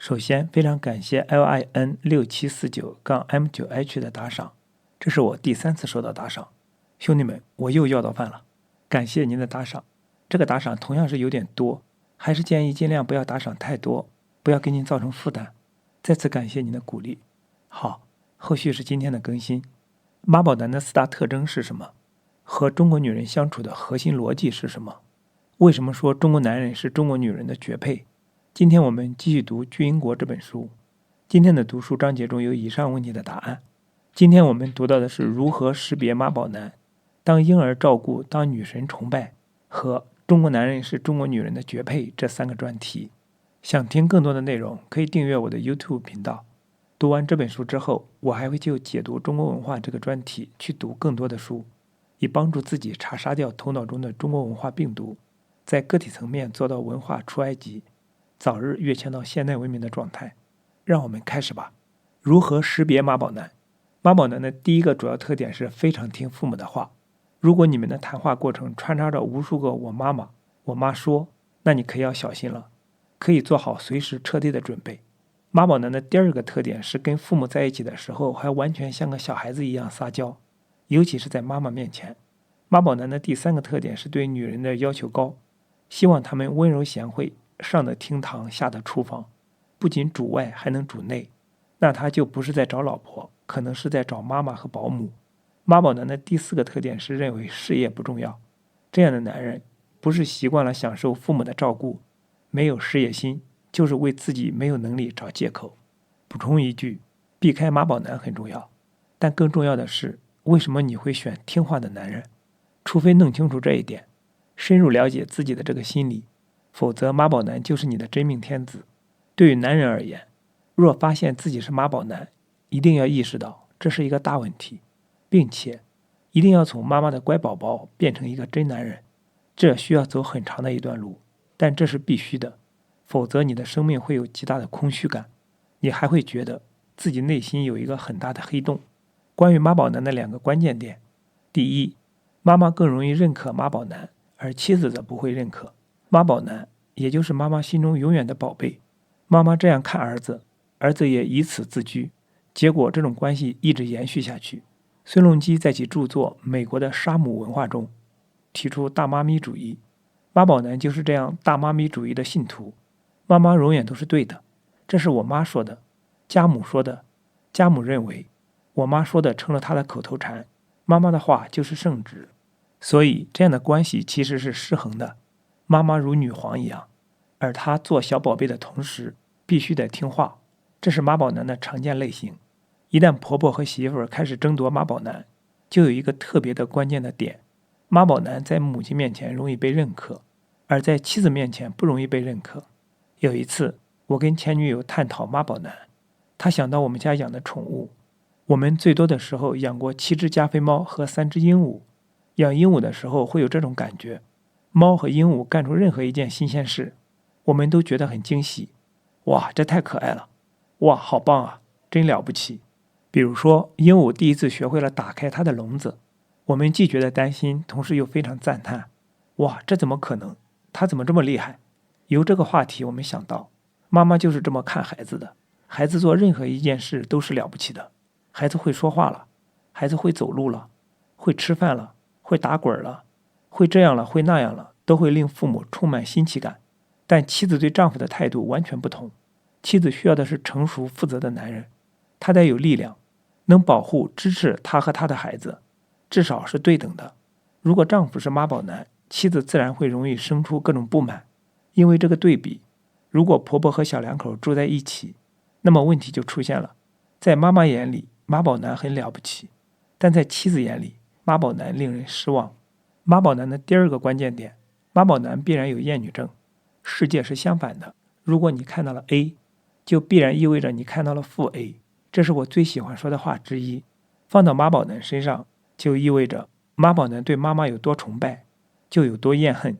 首先，非常感谢 LIN6749-M9H 的打赏，这是我第3次收到打赏。兄弟们，我又要到饭了，感谢您的打赏。这个打赏同样是有点多，还是建议尽量不要打赏太多，不要给您造成负担。再次感谢您的鼓励。好，后续是今天的更新。妈宝男的4大特征是什么？和中国女人相处的核心逻辑是什么？为什么说中国男人是中国女人的绝配？今天我们继续读《巨婴国》这本书。今天的读书章节中有以上问题的答案。今天我们读到的是如何识别妈宝男、当婴儿照顾、当女神崇拜和中国男人是中国女人的绝配这3个专题。想听更多的内容，可以订阅我的 YouTube 频道。读完这本书之后，我还会就解读中国文化这个专题去读更多的书，以帮助自己查杀掉头脑中的中国文化病毒，在个体层面做到文化出埃及，早日跃迁到现代文明的状态。让我们开始吧。如何识别妈宝男？妈宝男的第一个主要特点是非常听父母的话。如果你们的谈话过程穿插着无数个我妈妈、我妈说，那你可要小心了，可以做好随时撤退的准备。妈宝男的第2个特点是跟父母在一起的时候还完全像个小孩子一样撒娇，尤其是在妈妈面前。妈宝男的第3个特点是对女人的要求高，希望她们温柔贤惠，上得厅堂，下得厨房，不仅主外还能主内。那他就不是在找老婆，可能是在找妈妈和保姆。妈宝男的第4个特点是认为事业不重要。这样的男人不是习惯了享受父母的照顾，没有事业心，就是为自己没有能力找借口。补充一句，避开妈宝男很重要，但更重要的是，为什么你会选听话的男人？除非弄清楚这一点，深入了解自己的这个心理，否则妈宝男就是你的真命天子。对于男人而言，若发现自己是妈宝男，一定要意识到这是一个大问题，并且一定要从妈妈的乖宝宝变成一个真男人。这需要走很长的一段路，但这是必须的，否则你的生命会有极大的空虚感，你还会觉得自己内心有一个很大的黑洞。关于妈宝男的2个关键点：第一，妈妈更容易认可妈宝男，而妻子则不会认可。妈宝男也就是妈妈心中永远的宝贝，妈妈这样看儿子，儿子也以此自居，结果这种关系一直延续下去。孙隆基在其著作《美国的沙姆文化》中提出大妈咪主义，妈宝男就是这样大妈咪主义的信徒。妈妈永远都是对的，这是我妈说的，家母说的，家母认为我妈说的成了她的口头禅，妈妈的话就是圣旨。所以这样的关系其实是失衡的，妈妈如女皇一样，而她做小宝贝的同时必须得听话，这是妈宝男的常见类型。一旦婆婆和媳妇儿开始争夺妈宝男，就有一个特别的关键的点，妈宝男在母亲面前容易被认可，而在妻子面前不容易被认可。有一次我跟前女友探讨妈宝男，她想到我们家养的宠物，我们最多的时候养过7只加菲猫和3只鹦鹉。养鹦鹉的时候会有这种感觉，猫和鹦鹉干出任何一件新鲜事，我们都觉得很惊喜。哇，这太可爱了！哇，好棒啊，真了不起！比如说，鹦鹉第一次学会了打开它的笼子，我们既觉得担心，同时又非常赞叹。哇，这怎么可能？它怎么这么厉害？由这个话题，我们想到，妈妈就是这么看孩子的。孩子做任何一件事都是了不起的。孩子会说话了，孩子会走路了，会吃饭了，会打滚了，会这样了，会那样了，都会令父母充满新奇感。但妻子对丈夫的态度完全不同。妻子需要的是成熟负责的男人，他得有力量，能保护支持他和他的孩子，至少是对等的。如果丈夫是妈宝男，妻子自然会容易生出各种不满。因为这个对比，如果婆婆和小两口住在一起，那么问题就出现了。在妈妈眼里，妈宝男很了不起，但在妻子眼里，妈宝男令人失望。妈宝男的第2个关键点，妈宝男必然有厌女症。世界是相反的，如果你看到了 A， 就必然意味着你看到了负 A， 这是我最喜欢说的话之一。放到妈宝男身上，就意味着妈宝男对妈妈有多崇拜，就有多厌恨。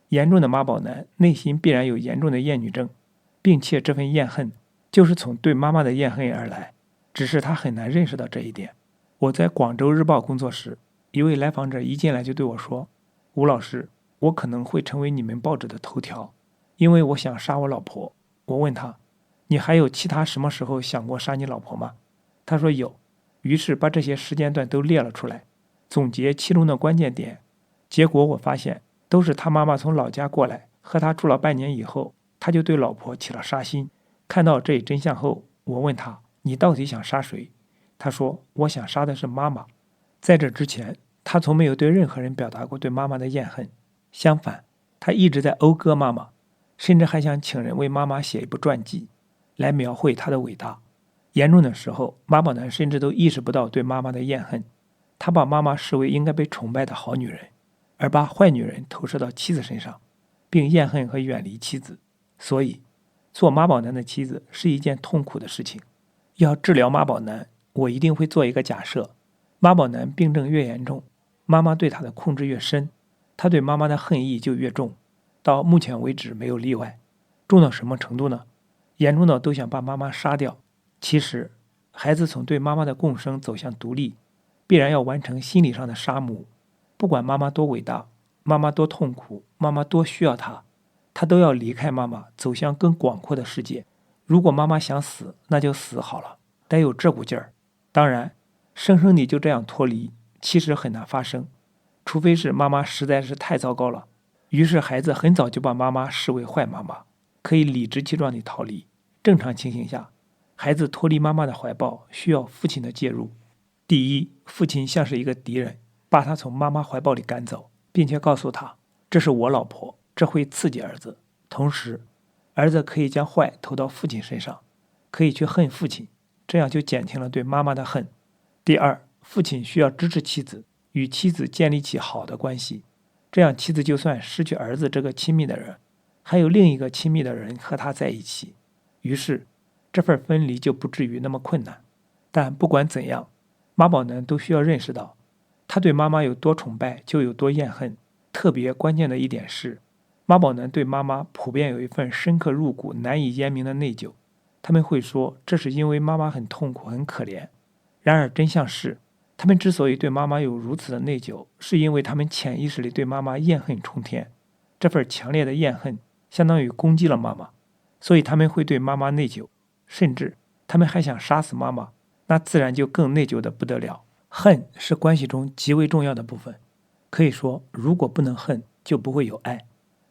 严重的妈宝男内心必然有严重的厌女症，并且这份厌恨就是从对妈妈的厌恨而来，只是他很难认识到这一点。我在广州日报工作时，一位来访者一进来就对我说，吴老师，我可能会成为你们报纸的头条，因为我想杀我老婆。我问他，你还有其他什么时候想过杀你老婆吗？他说有，于是把这些时间段都列了出来，总结其中的关键点。结果我发现，都是他妈妈从老家过来，和他住了半年以后，他就对老婆起了杀心。看到这一真相后，我问他：你到底想杀谁？他说：我想杀的是妈妈。在这之前，他从没有对任何人表达过对妈妈的怨恨，相反，他一直在讴歌妈妈，甚至还想请人为妈妈写一部传记，来描绘她的伟大。严重的时候，妈宝男甚至都意识不到对妈妈的怨恨，他把妈妈视为应该被崇拜的好女人，而把坏女人投射到妻子身上，并怨恨和远离妻子。所以，做妈宝男的妻子是一件痛苦的事情。要治疗妈宝男，我一定会做一个假设：妈宝男病症越严重，妈妈对他的控制越深，他对妈妈的恨意就越重。到目前为止没有例外。重到什么程度呢？严重到都想把妈妈杀掉。其实，孩子从对妈妈的共生走向独立，必然要完成心理上的杀戮。不管妈妈多伟大，妈妈多痛苦，妈妈多需要他，他都要离开妈妈，走向更广阔的世界。如果妈妈想死，那就死好了，得有这股劲儿。当然，生生地就这样脱离，其实很难发生，除非是妈妈实在是太糟糕了。于是孩子很早就把妈妈视为坏妈妈，可以理直气壮地逃离。正常情形下，孩子脱离妈妈的怀抱需要父亲的介入。第一，父亲像是一个敌人，把他从妈妈怀抱里赶走，并且告诉他，这是我老婆，这会刺激儿子。同时，儿子可以将坏投到父亲身上，可以去恨父亲，这样就减轻了对妈妈的恨。第二，父亲需要支持妻子，与妻子建立起好的关系，这样妻子就算失去儿子这个亲密的人，还有另一个亲密的人和他在一起，于是这份分离就不至于那么困难。但不管怎样，妈宝男都需要认识到，他对妈妈有多崇拜就有多怨恨。特别关键的一点是，妈宝男对妈妈普遍有一份深刻入骨难以言明的内疚。他们会说，这是因为妈妈很痛苦很可怜。然而真相是，他们之所以对妈妈有如此的内疚，是因为他们潜意识里对妈妈怨恨冲天。这份强烈的怨恨相当于攻击了妈妈，所以他们会对妈妈内疚，甚至他们还想杀死妈妈，那自然就更内疚的不得了。恨是关系中极为重要的部分。可以说，如果不能恨，就不会有爱；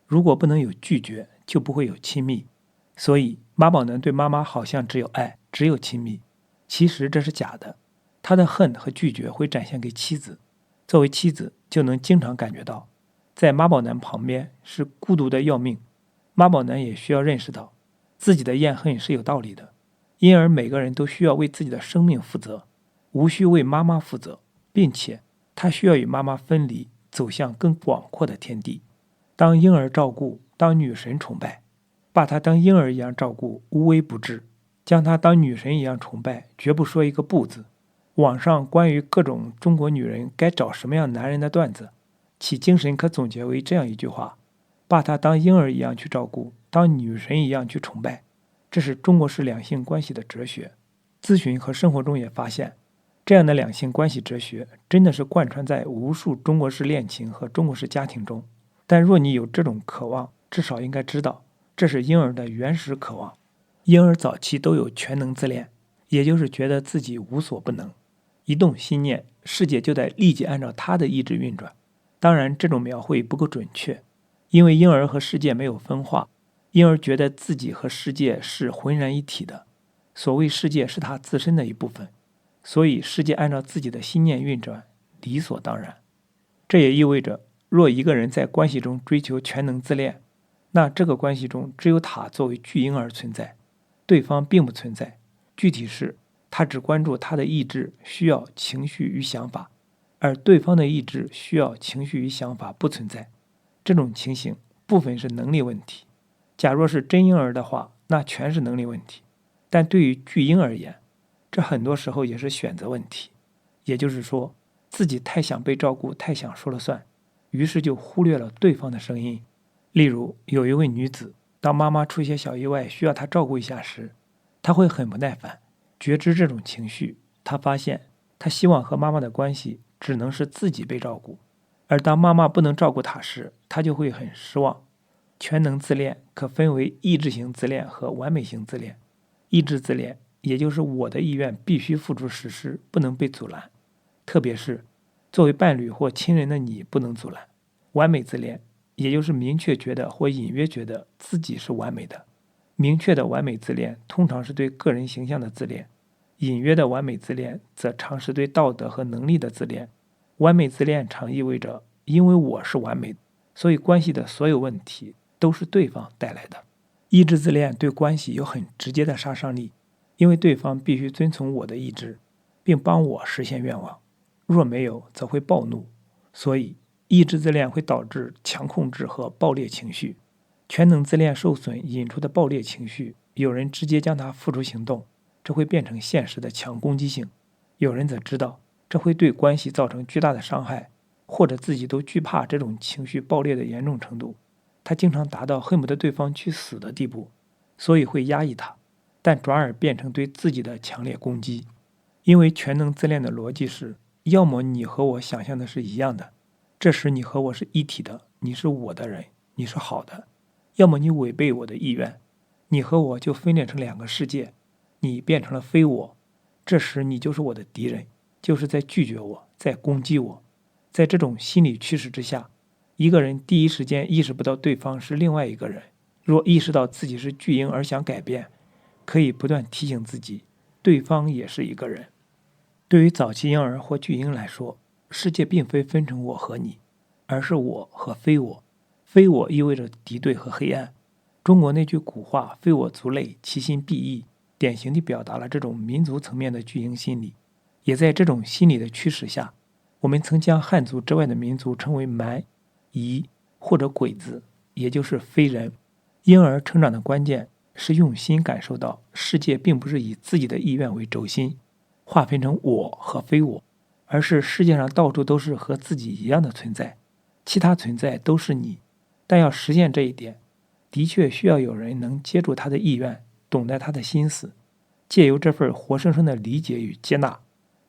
如果不能有拒绝，就不会有亲密。所以妈宝男对妈妈好像只有爱，只有亲密，其实这是假的。他的恨和拒绝会展现给妻子，作为妻子就能经常感觉到，在妈宝男旁边是孤独的要命。妈宝男也需要认识到，自己的怨恨是有道理的，因而每个人都需要为自己的生命负责，无需为妈妈负责，并且他需要与妈妈分离，走向更广阔的天地。当婴儿照顾，当女神崇拜，把她当婴儿一样照顾，无微不至，将她当女神一样崇拜，绝不说一个不字。网上关于各种中国女人该找什么样男人的段子，其精神可总结为这样一句话：把她当婴儿一样去照顾，当女神一样去崇拜。这是中国式两性关系的哲学。咨询和生活中也发现，这样的两性关系哲学真的是贯穿在无数中国式恋情和中国式家庭中。但若你有这种渴望，至少应该知道，这是婴儿的原始渴望。婴儿早期都有全能自恋，也就是觉得自己无所不能，一动心念，世界就得立即按照他的意志运转。当然，这种描绘不够准确，因为婴儿和世界没有分化，婴儿觉得自己和世界是浑然一体的，所谓世界是他自身的一部分，所以世界按照自己的心念运转，理所当然。这也意味着，若一个人在关系中追求全能自恋，那这个关系中只有他作为巨婴儿存在，对方并不存在。具体是，他只关注他的意志、需要、情绪与想法，而对方的意志、需要、情绪与想法不存在。这种情形部分是能力问题，假若是真婴儿的话，那全是能力问题。但对于巨婴而言，这很多时候也是选择问题。也就是说，自己太想被照顾，太想说了算，于是就忽略了对方的声音。例如，有一位女子，当妈妈出些小意外需要她照顾一下时，她会很不耐烦。觉知这种情绪，她发现她希望和妈妈的关系只能是自己被照顾，而当妈妈不能照顾她时，她就会很失望。全能自恋可分为意志型自恋和完美型自恋。意志自恋，也就是我的意愿必须付诸实施，不能被阻拦，特别是作为伴侣或亲人的你不能阻拦。完美自恋，也就是明确觉得或隐约觉得自己是完美的。明确的完美自恋通常是对个人形象的自恋，隐约的完美自恋则常是对道德和能力的自恋。完美自恋常意味着，因为我是完美的，所以关系的所有问题都是对方带来的。意志自恋对关系有很直接的杀伤力，因为对方必须遵从我的意志，并帮我实现愿望，若没有则会暴怒。所以意志自恋会导致强控制和暴烈情绪。全能自恋受损引出的暴烈情绪，有人直接将它付诸行动，这会变成现实的强攻击性；有人则知道这会对关系造成巨大的伤害，或者自己都惧怕这种情绪暴烈的严重程度。他经常达到恨不得对方去死的地步，所以会压抑他，但转而变成对自己的强烈攻击。因为全能自恋的逻辑是，要么你和我想象的是一样的，这时你和我是一体的，你是我的人，你是好的；要么你违背我的意愿，你和我就分裂成两个世界，你变成了非我，这时你就是我的敌人，就是在拒绝我，在攻击我。在这种心理驱使之下，一个人第一时间意识不到对方是另外一个人，若意识到自己是巨婴而想改变，可以不断提醒自己，对方也是一个人。对于早期婴儿或巨婴来说，世界并非分成我和你，而是我和非我。非我意味着敌对和黑暗。中国那句古话“非我族类，其心必异”，典型地表达了这种民族层面的巨婴心理。也在这种心理的驱使下，我们曾将汉族之外的民族称为蛮、夷或者鬼子，也就是非人。婴儿成长的关键是用心感受到世界并不是以自己的意愿为轴心，划分成我和非我，而是世界上到处都是和自己一样的存在，其他存在都是你。但要实现这一点，的确需要有人能接住他的意愿，懂得他的心思，借由这份活生生的理解与接纳，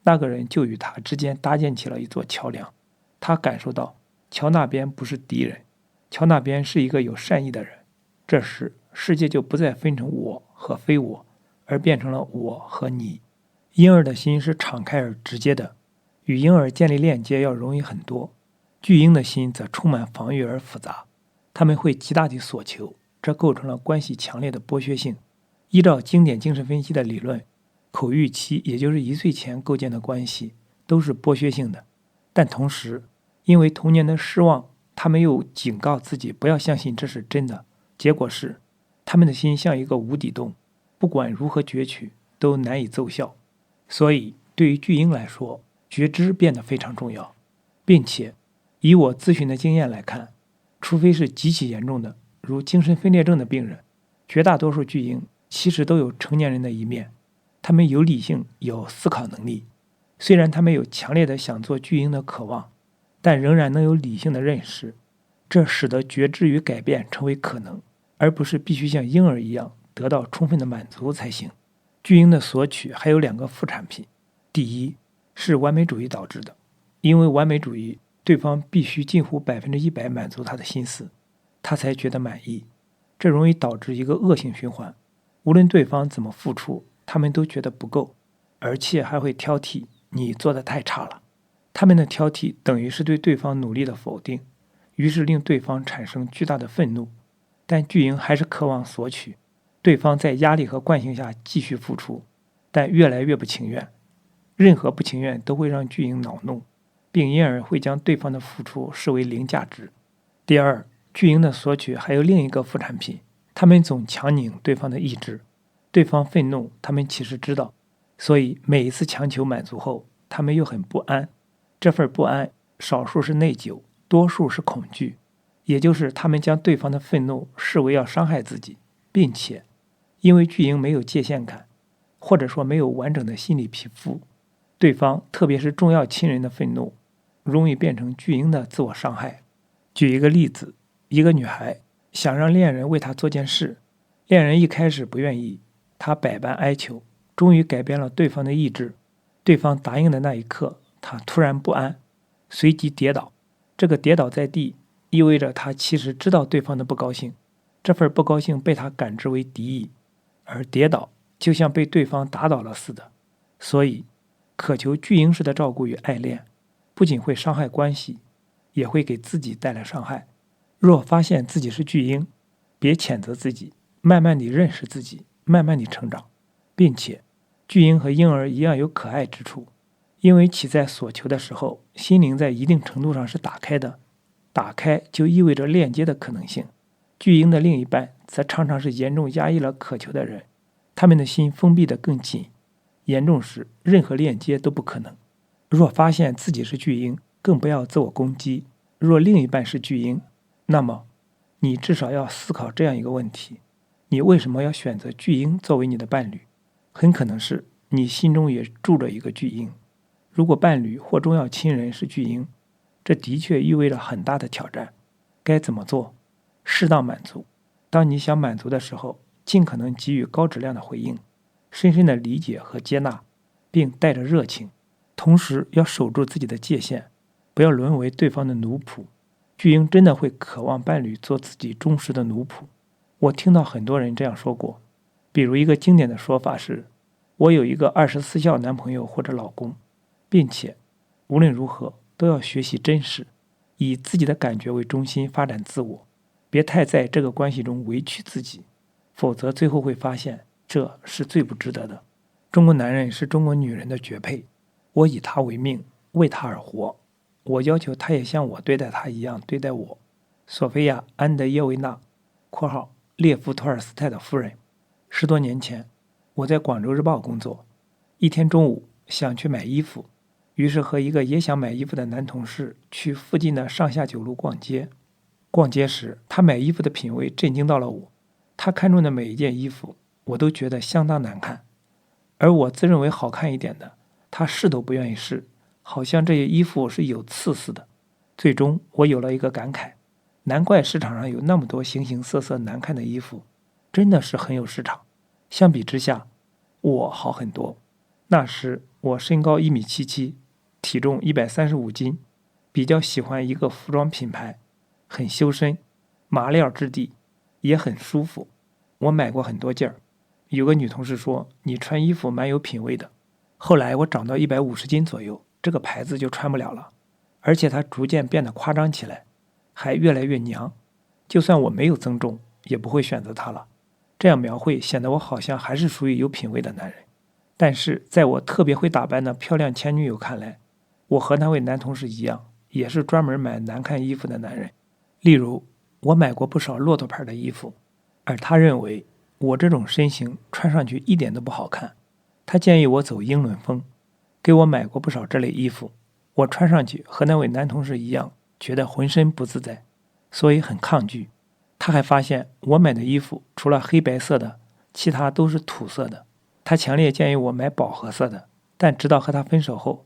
那个人就与他之间搭建起了一座桥梁。他感受到桥那边不是敌人，桥那边是一个有善意的人。这时世界就不再分成我和非我，而变成了我和你。婴儿的心是敞开而直接的，与婴儿建立链接要容易很多。巨婴的心则充满防御而复杂，他们会极大地索求，这构成了关系强烈的剥削性。依照经典精神分析的理论，口欲期也就是1岁前构建的关系都是剥削性的，但同时因为童年的失望，他们又警告自己不要相信这是真的，结果是他们的心像一个无底洞，不管如何攫取都难以奏效。所以对于巨婴来说，觉知变得非常重要，并且以我咨询的经验来看，除非是极其严重的如精神分裂症的病人，绝大多数巨婴其实都有成年人的一面。他们有理性，有思考能力，虽然他们有强烈的想做巨婴的渴望，但仍然能有理性的认识，这使得觉知与改变成为可能，而不是必须像婴儿一样得到充分的满足才行。巨婴的索取还有2个副产品，第一是完美主义导致的，因为完美主义，对方必须近乎100%满足他的心思，他才觉得满意，这容易导致一个恶性循环。无论对方怎么付出，他们都觉得不够，而且还会挑剔你做得太差了。他们的挑剔等于是对对方努力的否定，于是令对方产生巨大的愤怒。但巨婴还是渴望索取，对方在压力和惯性下继续付出，但越来越不情愿。任何不情愿都会让巨婴恼怒，并因而会将对方的付出视为零价值。第二，巨婴的索取还有另一个副产品，他们总强拧对方的意志。对方愤怒，他们其实知道，所以每一次强求满足后，他们又很不安。这份不安，少数是内疚，多数是恐惧，也就是他们将对方的愤怒视为要伤害自己，并且因为巨婴没有界限感，或者说没有完整的心理皮肤，对方特别是重要亲人的愤怒容易变成巨婴的自我伤害。举一个例子，一个女孩想让恋人为她做件事，恋人一开始不愿意，她百般哀求，终于改变了对方的意志。对方答应的那一刻，她突然不安，随即跌倒。这个跌倒在地意味着她其实知道对方的不高兴，这份不高兴被她感知为敌意，而跌倒就像被对方打倒了似的。所以，渴求巨婴式的照顾与爱恋，不仅会伤害关系，也会给自己带来伤害。若发现自己是巨婴，别谴责自己，慢慢地认识自己，慢慢地成长，并且，巨婴和婴儿一样有可爱之处，因为其在所求的时候，心灵在一定程度上是打开的。打开就意味着链接的可能性。巨婴的另一半则常常是严重压抑了渴求的人，他们的心封闭得更紧，严重时任何链接都不可能。若发现自己是巨婴，更不要自我攻击。若另一半是巨婴，那么你至少要思考这样一个问题：你为什么要选择巨婴作为你的伴侣？很可能是你心中也住着一个巨婴。如果伴侣或重要亲人是巨婴，这的确意味着很大的挑战。该怎么做？适当满足。当你想满足的时候，尽可能给予高质量的回应，深深的理解和接纳，并带着热情。同时要守住自己的界限，不要沦为对方的奴仆。巨婴真的会渴望伴侣做自己忠实的奴仆。我听到很多人这样说过，比如一个经典的说法是：我有一个24孝男朋友或者老公，并且无论如何都要学习真实，以自己的感觉为中心发展自我，别太在这个关系中委屈自己，否则最后会发现这是最不值得的。中国男人是中国女人的绝配，我以他为命，为他而活，我要求他也像我对待他一样对待我。索菲亚·安德耶维娜（列夫·托尔斯泰的夫人）。10多年前，我在广州日报工作，一天中午想去买衣服，于是和一个也想买衣服的男同事去附近的上下九路逛街。逛街时，他买衣服的品味震惊到了我。他看中的每一件衣服，我都觉得相当难看，而我自认为好看一点的，他试都不愿意试，好像这些衣服是有刺似的。最终，我有了一个感慨：难怪市场上有那么多形形色色难看的衣服，真的是很有市场。相比之下，我好很多。那时我身高1.77米，体重135斤，比较喜欢一个服装品牌，很修身，麻料质地，也很舒服。我买过很多件儿。有个女同事说，你穿衣服蛮有品味的。后来我长到150斤左右，这个牌子就穿不了了，而且它逐渐变得夸张起来，还越来越娘。就算我没有增重，也不会选择它了。这样描绘显得我好像还是属于有品味的男人。但是在我特别会打扮的漂亮前女友看来，我和那位男同事一样，也是专门买难看衣服的男人。例如，我买过不少骆驼牌的衣服，而他认为我这种身形穿上去一点都不好看。他建议我走英伦风，给我买过不少这类衣服。我穿上去和那位男同事一样，觉得浑身不自在，所以很抗拒。他还发现我买的衣服除了黑白色的，其他都是土色的。他强烈建议我买饱和色的，但直到和他分手后，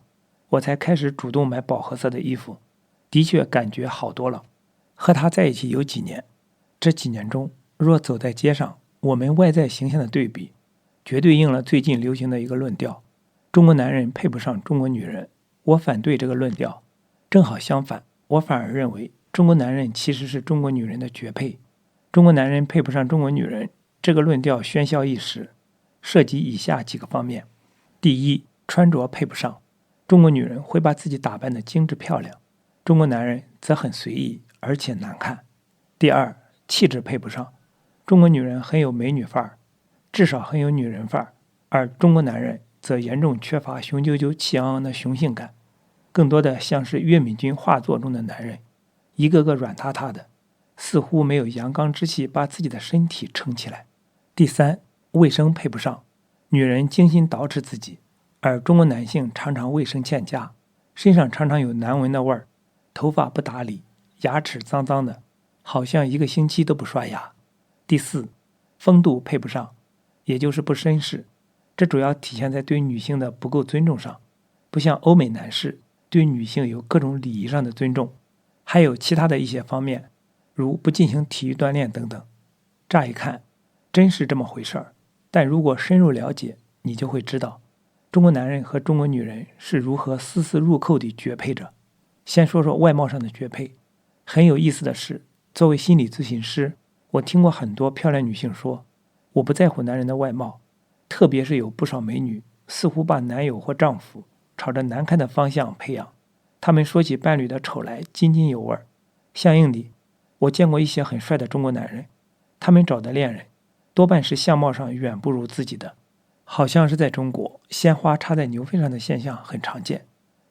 我才开始主动买饱和色的衣服，的确感觉好多了。和他在一起有几年，这几年中，若走在街上，我们外在形象的对比，绝对应了最近流行的一个论调：中国男人配不上中国女人。我反对这个论调，正好相反，我反而认为中国男人其实是中国女人的绝配。中国男人配不上中国女人，这个论调喧嚣一时，涉及以下几个方面。第一，穿着配不上。中国女人会把自己打扮得精致漂亮，中国男人则很随意，而且难看。第二，气质配不上。中国女人很有美女范儿，至少很有女人范儿，而中国男人则严重缺乏雄赳赳气昂昂的雄性感，更多的像是岳敏君画作中的男人，一个个软塌塌的，似乎没有阳刚之气把自己的身体撑起来。第三，卫生配不上。女人精心捯饬自己，而中国男性常常卫生欠佳，身上常常有难闻的味儿，头发不打理，牙齿脏脏的，好像一个星期都不刷牙。第四，风度配不上，也就是不绅士。这主要体现在对女性的不够尊重上，不像欧美男士对女性有各种礼仪上的尊重，还有其他的一些方面，如不进行体育锻炼等等。乍一看真是这么回事儿，但如果深入了解，你就会知道中国男人和中国女人是如何丝丝入扣地绝配着。先说说外貌上的绝配。很有意思的是，作为心理咨询师，我听过很多漂亮女性说，我不在乎男人的外貌，特别是有不少美女似乎把男友或丈夫朝着难看的方向培养，他们说起伴侣的丑来津津有味。相应的，我见过一些很帅的中国男人，他们找的恋人多半是相貌上远不如自己的，好像是在中国鲜花插在牛粪上的现象很常见。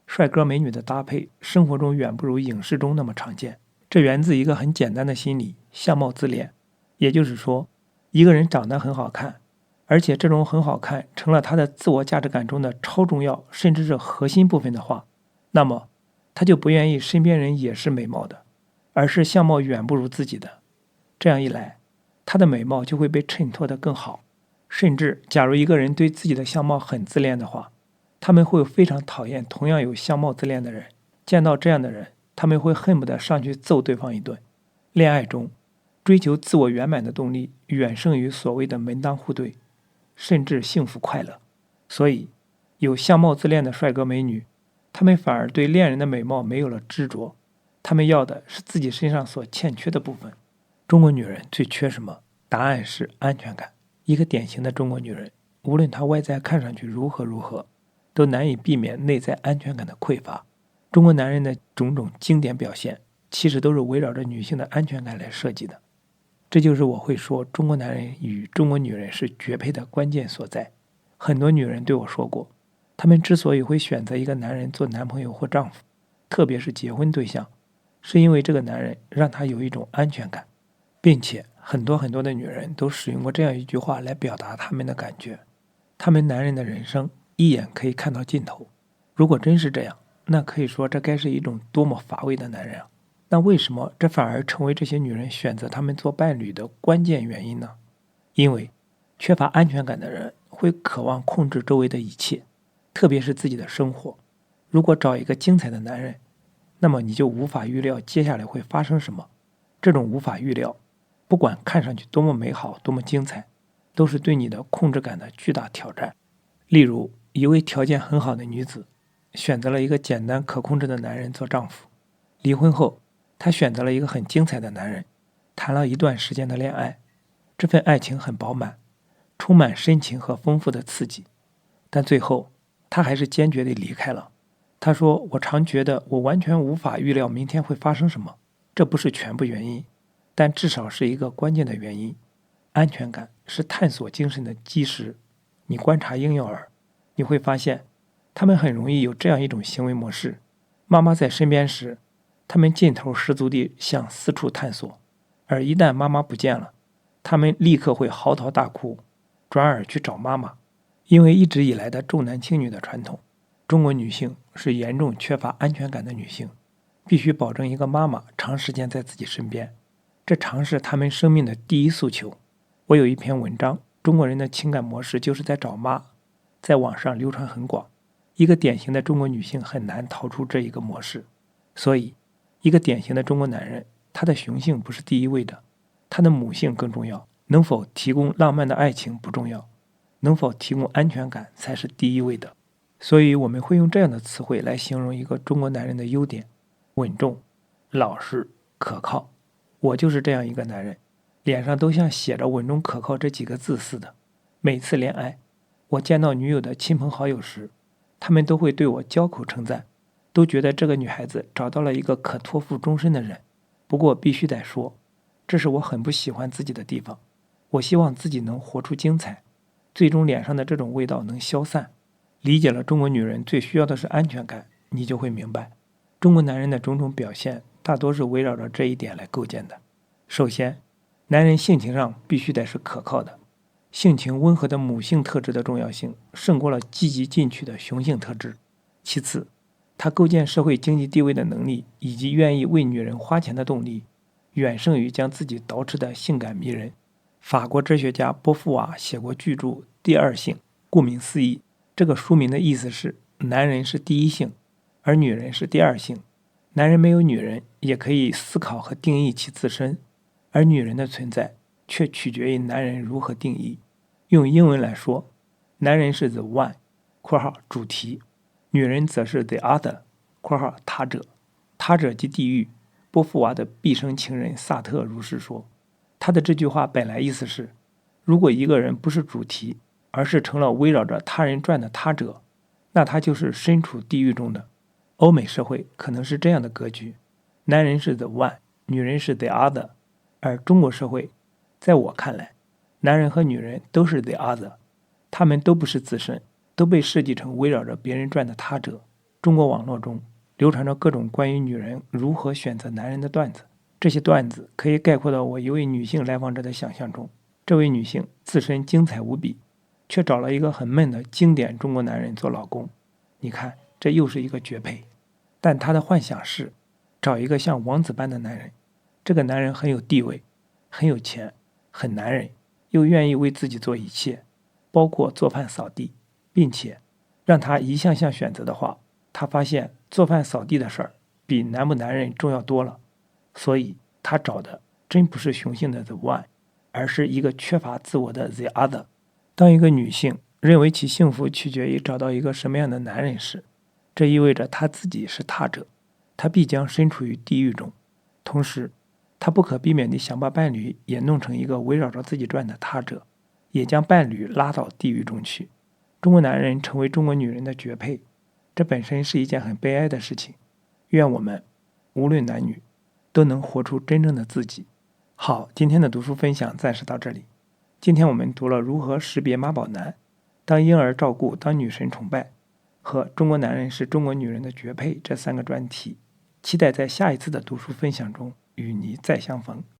帅哥美女的搭配生活中远不如影视中那么常见，这源自一个很简单的心理，相貌自恋。也就是说，一个人长得很好看，而且这种很好看成了他的自我价值感中的超重要甚至是核心部分的话，那么他就不愿意身边人也是美貌的，而是相貌远不如自己的。这样一来，他的美貌就会被衬托得更好。甚至假如一个人对自己的相貌很自恋的话，他们会非常讨厌同样有相貌自恋的人，见到这样的人，他们会恨不得上去揍对方一顿。恋爱中，追求自我圆满的动力远胜于所谓的门当户对，甚至幸福快乐。所以，有相貌自恋的帅哥美女，他们反而对恋人的美貌没有了执着，他们要的是自己身上所欠缺的部分。中国女人最缺什么？答案是安全感。一个典型的中国女人，无论她外在看上去如何，都难以避免内在安全感的匮乏。中国男人的种种经典表现，其实都是围绕着女性的安全感来设计的。这就是我会说中国男人与中国女人是绝配的关键所在。很多女人对我说过，她们之所以会选择一个男人做男朋友或丈夫，特别是结婚对象，是因为这个男人让她有一种安全感，并且很多的女人都使用过这样一句话来表达她们的感觉：他们男人的人生一眼可以看到尽头。如果真是这样，那可以说这该是一种多么乏味的男人啊！那为什么这反而成为这些女人选择他们做伴侣的关键原因呢？因为缺乏安全感的人会渴望控制周围的一切，特别是自己的生活。如果找一个精彩的男人，那么你就无法预料接下来会发生什么。这种无法预料，不管看上去多么美好，多么精彩，都是对你的控制感的巨大挑战。例如，一位条件很好的女子，选择了一个简单可控制的男人做丈夫。离婚后，她选择了一个很精彩的男人，谈了一段时间的恋爱。这份爱情很饱满，充满深情和丰富的刺激。但最后，她还是坚决地离开了。她说：“我常觉得我完全无法预料明天会发生什么，这不是全部原因，但至少是一个关键的原因。安全感是探索精神的基石。你观察婴幼儿，你会发现，他们很容易有这样一种行为模式：妈妈在身边时，他们劲头十足地向四处探索，而一旦妈妈不见了，他们立刻会嚎啕大哭，转而去找妈妈。因为一直以来的重男轻女的传统，中国女性是严重缺乏安全感的女性，必须保证一个妈妈长时间在自己身边，这常是她们生命的第一诉求。我有一篇文章，中国人的情感模式就是在找妈，在网上流传很广。一个典型的中国女性很难逃出这一个模式，所以一个典型的中国男人，他的雄性不是第一位的，他的母性更重要。能否提供浪漫的爱情不重要，能否提供安全感才是第一位的。所以我们会用这样的词汇来形容一个中国男人的优点：稳重、老实、可靠。我就是这样一个男人，脸上都像写着稳重可靠这几个字似的。每次恋爱，我见到女友的亲朋好友时，他们都会对我交口称赞，都觉得这个女孩子找到了一个可托付终身的人。不过必须得说，这是我很不喜欢自己的地方。我希望自己能活出精彩，最终脸上的这种味道能消散。理解了中国女人最需要的是安全感，你就会明白，中国男人的种种表现大多是围绕着这一点来构建的。首先，男人性情上必须得是可靠的，性情温和的母性特质的重要性胜过了积极进取的雄性特质。其次，他构建社会经济地位的能力以及愿意为女人花钱的动力，远胜于将自己捯饬的性感迷人。法国哲学家波伏娃写过巨著《第二性》，顾名思义，这个书名的意思是男人是第一性，而女人是第二性。男人没有女人也可以思考和定义其自身，而女人的存在却取决于男人如何定义。用英文来说，男人是 the one 括号主题，女人则是 the other 括号他者。他者即地狱。波伏娃的毕生情人萨特如是说。他的这句话本来意思是，如果一个人不是主题，而是成了围绕着他人转的他者，那他就是身处地狱中的。欧美社会可能是这样的格局，男人是 the one， 女人是 the other， 而中国社会，在我看来，男人和女人都是 the other， 他们都不是自身，都被设计成围绕着别人转的他者。中国网络中流传着各种关于女人如何选择男人的段子，这些段子可以概括到我一位女性来访者的想象中。这位女性自身精彩无比，却找了一个很闷的经典中国男人做老公。你看，这又是一个绝配。但她的幻想是找一个像王子般的男人，这个男人很有地位，很有钱，很男人，又愿意为自己做一切，包括做饭扫地，并且让她一项项选择的话，她发现做饭扫地的事儿比男不男人重要多了。所以她找的真不是雄性的 the one， 而是一个缺乏自我的 the other。 当一个女性认为其幸福取决于找到一个什么样的男人时，这意味着她自己是他者，她必将身处于地狱中。同时她不可避免地想把伴侣也弄成一个围绕着自己转的他者，也将伴侣拉到地狱中去。中国男人成为中国女人的绝配，这本身是一件很悲哀的事情。愿我们无论男女都能活出真正的自己。好，今天的读书分享暂时到这里。今天我们读了如何识别妈宝男、当婴儿照顾、当女神崇拜和中国男人是中国女人的绝配这3个专题，期待在下一次的读书分享中与你再相逢。